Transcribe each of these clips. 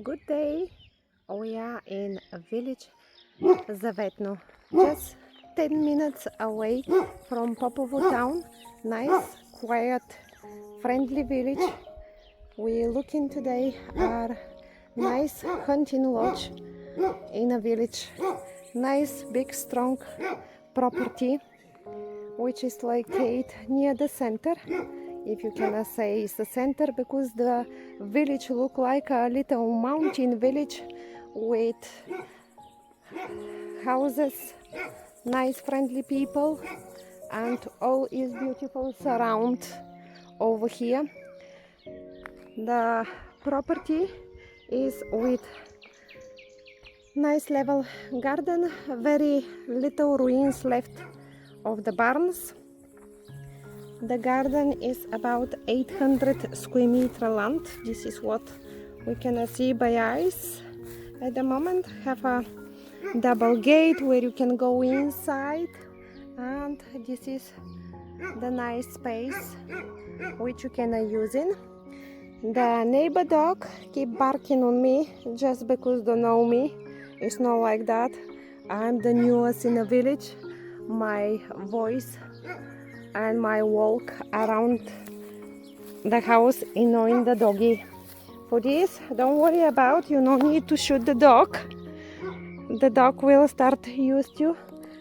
Good day. We are in a village Zavetno, just 10 minutes away from Popovo town. Nice, quiet, friendly village. We looking today at nice hunting lodge in a village. Nice, big, strong property which is located near the center. If you can say it's the center, because the village look like a little mountain village with houses, nice friendly people, and all is beautiful surround over here. The property is with nice level garden, very little ruins left of the barns. The garden is about 800 square meter land. This is what we can see by eyes. At the moment have a double gate where you can go inside, and this is the nice space which you can use in. The neighbor dog keep barking on me just because they know me. It's not like that. I'm the newest in the village. My voice and my walk around the house annoying the doggy. For this, don't worry about, you don't need to shoot the dog. The dog will start used to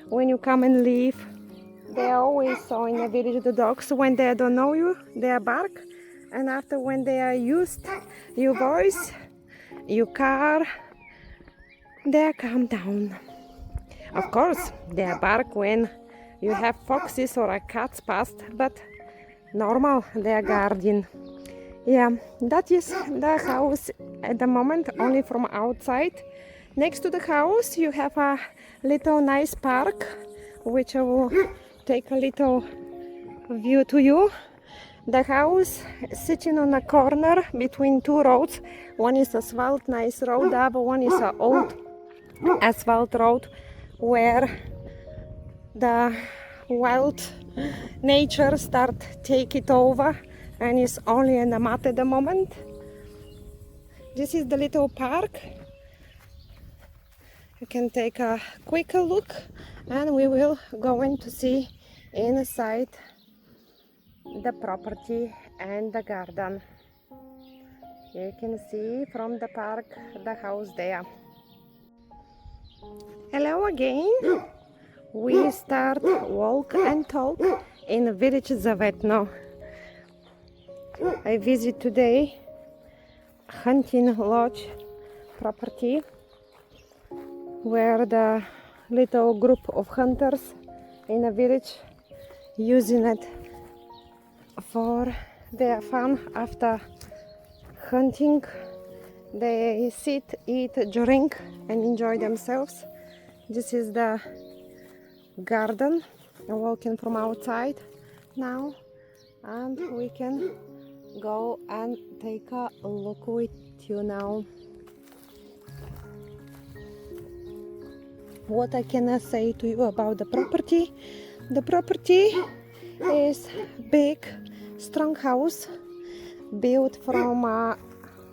when you come and leave. They always saw in the village the dogs, when they don't know you, they bark, and after when they are used your voice, your car, they calm down. Of course, they bark when you have foxes or a cats past, but normal, they are guardian. Yeah, that is the house at the moment, only from outside. Next to the house you have a little nice park, which I will take a little view to you. The house sitting on a corner between two roads. One is asphalt, nice road, the other one is an old asphalt road where the wild nature start take it over, and it's only in the mud at the moment. This is the little park. You can take a quick look, and we will go in to see inside the property and the garden. You can see from the park the house there. Hello again. We start walk and talk in village Zavetno. I visit today hunting lodge property where the little group of hunters in a village using it for their fun after hunting. They sit, eat, drink and enjoy themselves. This is the garden. I'm walking from outside now, and we can go and take a look with you now. What I can say to you about the property? The property is big, strong house built from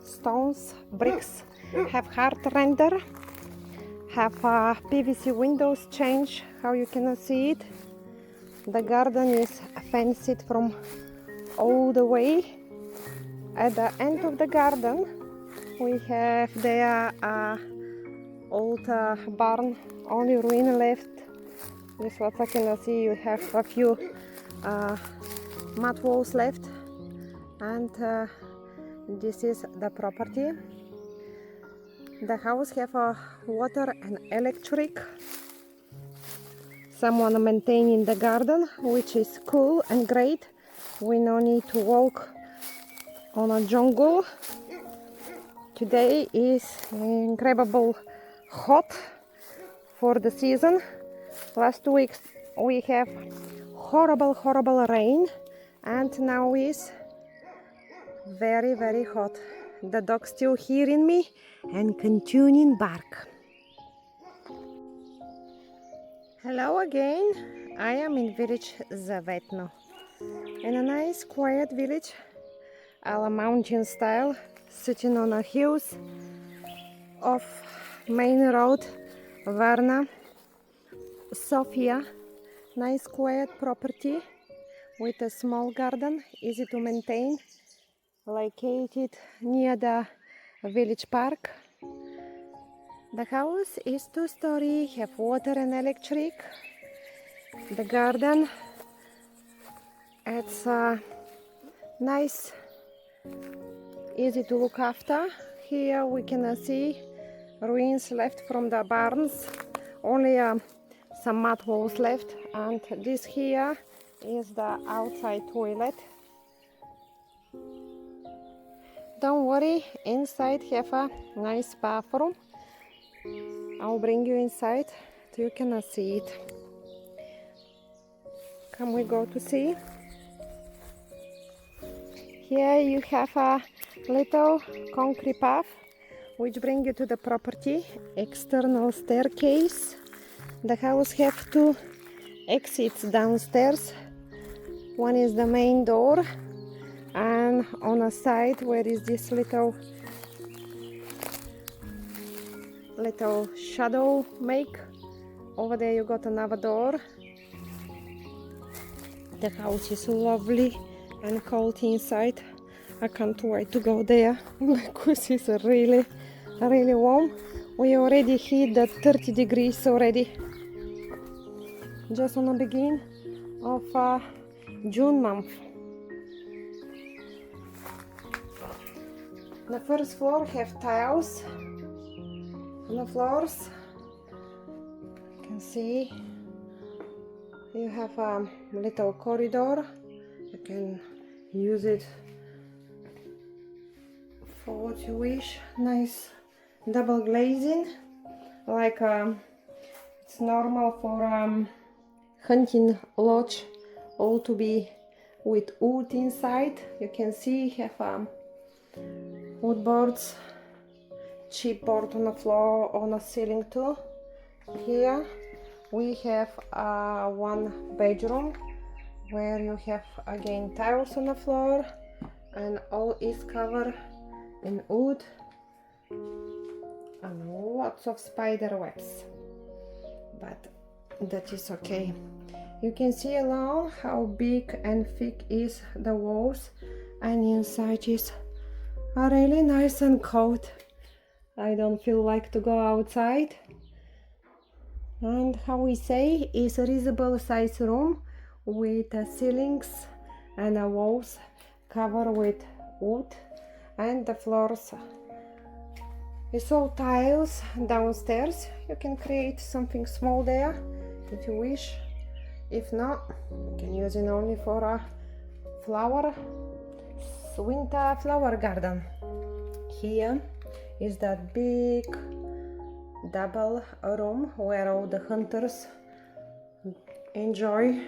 stones, bricks, have hard render, have PVC windows change, how you can see it. The garden is fenced from all the way. At the end of the garden we have there old barn, only ruin left. This what I can see. You have a few mud walls left, and this is the property. The house have water and electric. Someone maintaining the garden, which is cool and great. We no need to walk on a jungle. Today is incredible hot for the season. Last week we have horrible rain, and now is very hot. The dog still hearing me and continuing bark. Hello again. I am in village Zavetno, in a nice quiet village, a la mountain style, sitting on a hills, of main road, Varna, Sofia. Nice quiet property with a small garden, easy to maintain, located near the village park. The house is 2-story, have water and electric. The garden, it's nice, easy to look after. Here we can see ruins left from the barns, only some mud walls left, and this here is the outside toilet. Don't worry, inside have a nice bathroom. I'll bring you inside so you can see it. Come, we go to see. Here you have a little concrete path which brings you to the property. External staircase. The house have 2 exits downstairs. One is the main door, and on a side where is this little shadow make. Over there you got another door. The house is lovely and cold inside. I can't wait to go there because it's really warm. We already hit the 30 degrees already. Just on the beginning of June month. The first floor have tiles on the floors. You can see you have a little corridor. You can use it for what you wish. Nice double glazing, like it's normal for hunting lodge, all to be with wood inside. You can see have wood boards, chipboard on the floor, on the ceiling too. Here we have one bedroom where you have again tiles on the floor, and all is covered in wood and lots of spider webs, but that is okay. You can see alone how big and thick is the walls, and inside is really nice and cold. I don't feel like to go outside. And how we say, is a reasonable size room with ceilings and walls covered with wood, and the floors is all tiles downstairs. You can create something small there if you wish. If not, you can use it only for a winter flower garden. Here is that big double room where all the hunters enjoy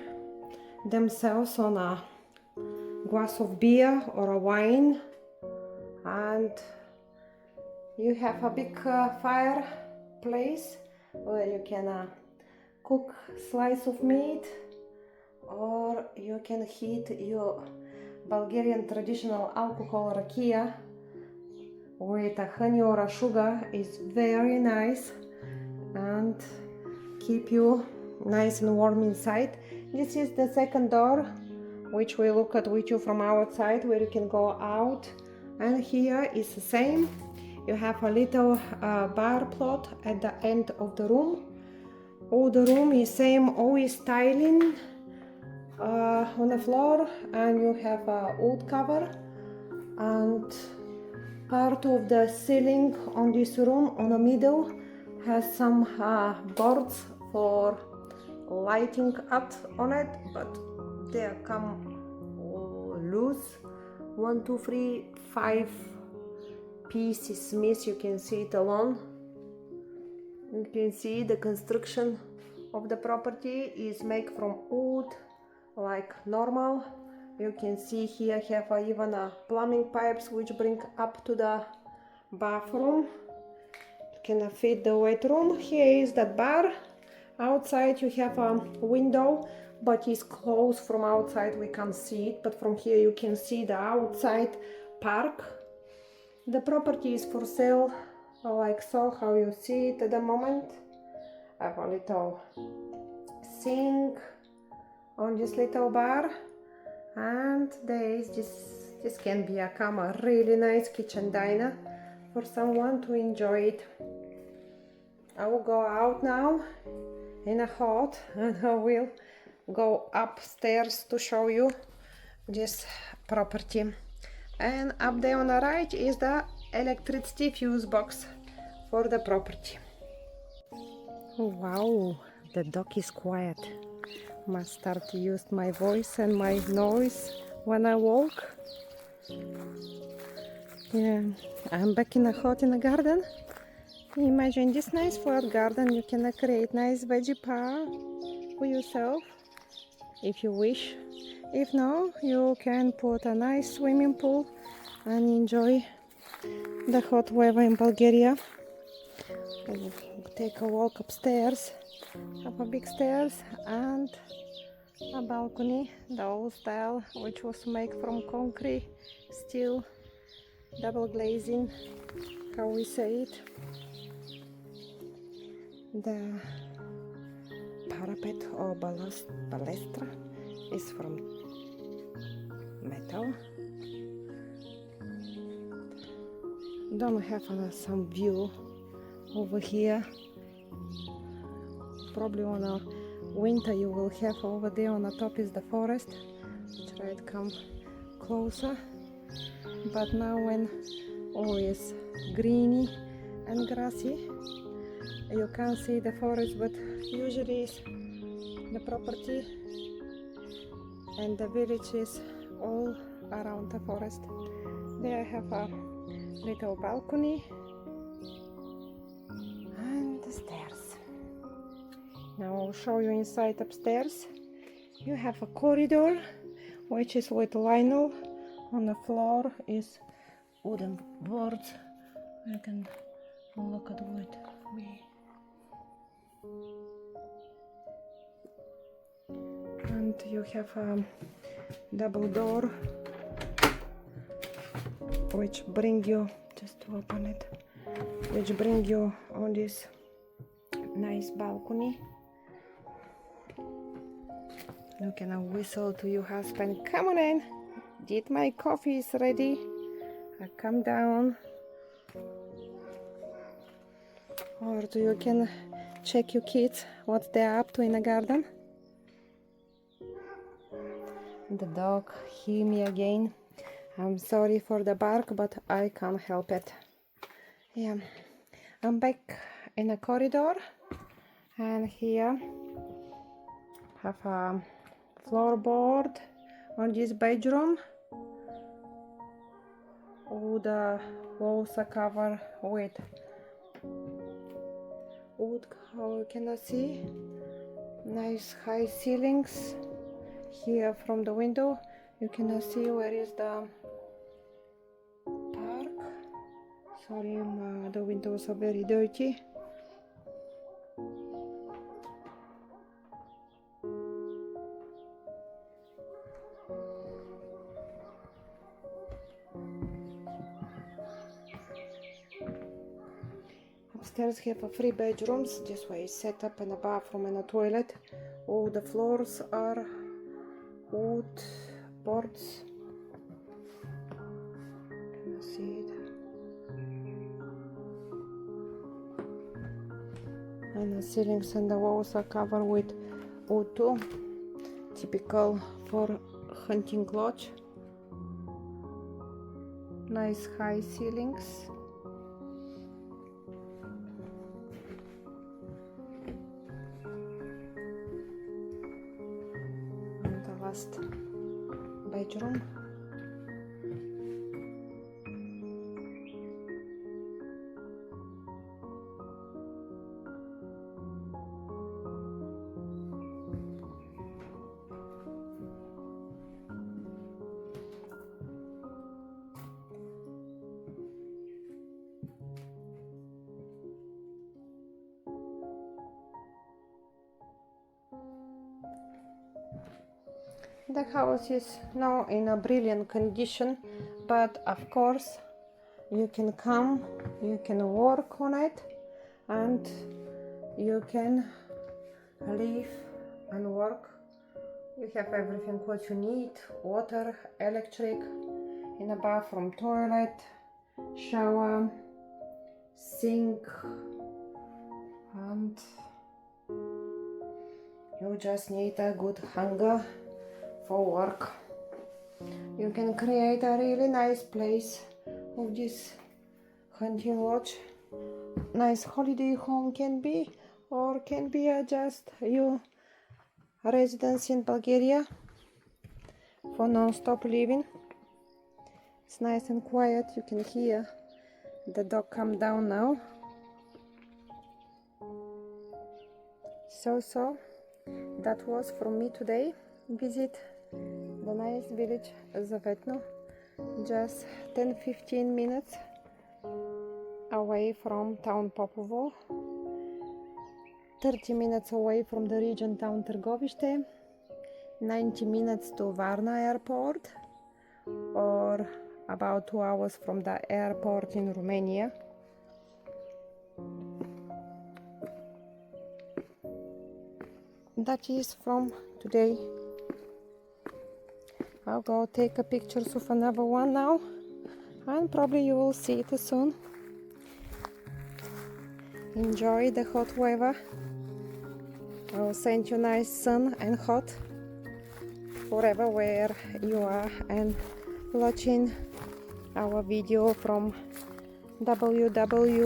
themselves on a glass of beer or a wine, and you have a big fireplace where you can cook slice of meat, or you can heat your Bulgarian traditional alcohol rakia with a honey or a sugar. Is very nice and keep you nice and warm inside. This is the second door which we look at with you from outside, where you can go out, and here is the same. You have a little bar plot at the end of the room. All the room is same, always tiling on the floor, and you have a wood cover, and part of the ceiling on this room on the middle has some boards for lighting up on it, but they come loose. 1, 2, 3, 5 pieces miss. You can see it alone. You can see the construction of the property is made from wood like normal. You can see here have even plumbing pipes which bring up to the bathroom. You can fit the wet room. Here is that bar. Outside you have a window, but it's closed from outside. We can't see it, but from here you can see the outside park. The property is for sale like so, how you see it at the moment. I have a little sink on this little bar, and there is this can become a really nice kitchen diner for someone to enjoy it. I will go out now in a hot and I will go upstairs to show you this property. And up there on the right is the electricity fuse box for the property. Wow, the dog is quiet. Must start to use my voice and my noise when I walk. Yeah, I'm back in the hot in the garden. Imagine this nice flower garden. You can create nice veggie park for yourself if you wish. If no, you can put a nice swimming pool and enjoy the hot weather in Bulgaria. Take a walk upstairs, have a big stairs and a balcony, the old style, which was made from concrete, steel, double glazing, how we say it. The parapet or balustra is from metal. Don't have some view over here. Probably on a winter you will have over there on the top is the forest. Try to come closer. But now when all is greeny and grassy, you can't see the forest, but usually is the property and the village is all around the forest. There I have a little balcony and the stairs. Now I'll show you inside upstairs. You have a corridor which is with vinyl. On the floor is wooden boards. You can look at what we. And you have a double door which bring you, just to open it, which bring you on this nice balcony. You can whistle to your husband, come on in, did my coffee is ready, I come down. Or you can check your kids what they're up to in the garden. The dog hear me again. I'm sorry for the bark, but I can't help it. Yeah, I'm back in the corridor, and here have a floorboard on this bedroom. All the walls are covered with wood, how you can see. Nice high ceilings. Here from the window you can see where is the park. Sorry, the windows are very dirty. Upstairs have a 3 bedrooms. This way is set up in a bathroom and a toilet. All the floors are wood boards. Can you see it? And the ceilings and the walls are covered with wood too. Typical for hunting lodge. Nice high ceilings. Bedroom. The house is now in a brilliant condition, but of course you can come you can work on it, and you can live and work. You have everything what you need: water, electric, in a bathroom, toilet, shower, sink, and you just need a good hanger for work. You can create a really nice place of this hunting lodge. Nice holiday home can be, or can be just you residence in Bulgaria for non-stop living. It's nice and quiet. You can hear the dog come down now. So that was from me today. Visit the nice village Zavetno, just 10-15 minutes away from town Popovo, 30 minutes away from the region town Targovishte, 90 minutes to Varna airport, or about 2 hours from the airport in Romania. That is from today. I'll go take a pictures of another one now, and probably you will see it soon. Enjoy the hot weather. I will send you nice sun and hot forever where you are and watching our video from www.bg.house.